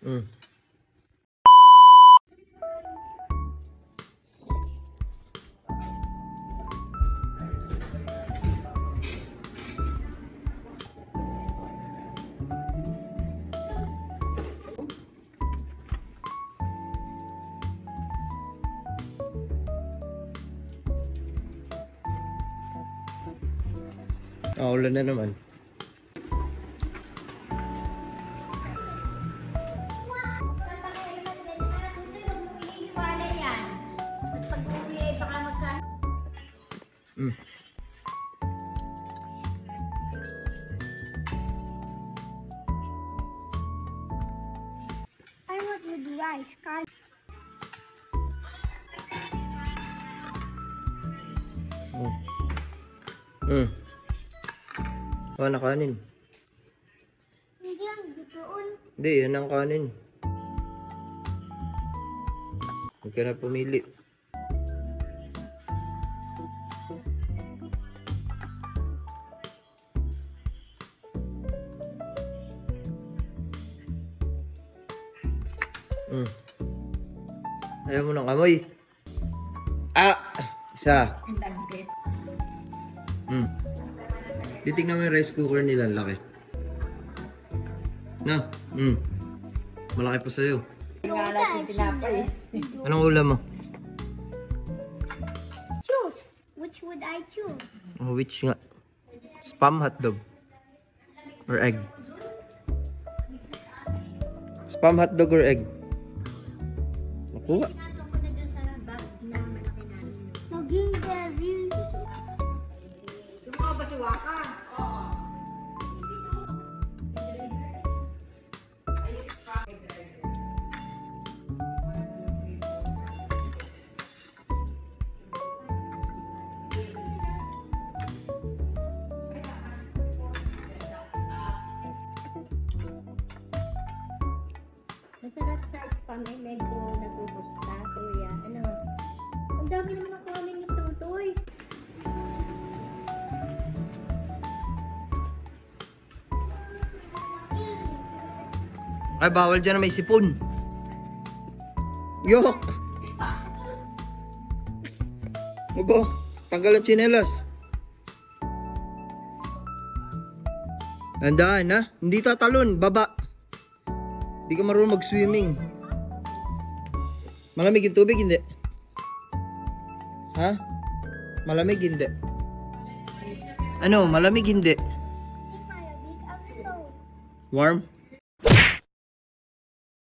Mm. Ulan na naman. I want with rice. Na kanin. Hindi ang doon. Hindi, yan ang kanin. Huwag ka na pumili. Ayaw mo ng amoy. Isa. Titignan mo yung rice cooker nila, laki. No? Malaki pa sa'yo. Anong ulam mo? Choose. Which would I choose? Which nga? Spam hotdog. Or egg? Spam hotdog or egg? Nakuha. Maging very. Sumawa ba si Waka? Masarap sa spam ay medyo nagugusta, kuya. Ano? Ang dami naman ang kanin nito, Toy. Ay, bawal dyan na may sipon. Yok! Aba, tanggal ang tsinelas. Tandaan ha, hindi tatalon, baba. Hindi ka marunong mag-swimming. Malamig yung tubig, hindi? Ha? Malamig, hindi? Ano, malamig, hindi? Hindi malamig ang ito. Warm?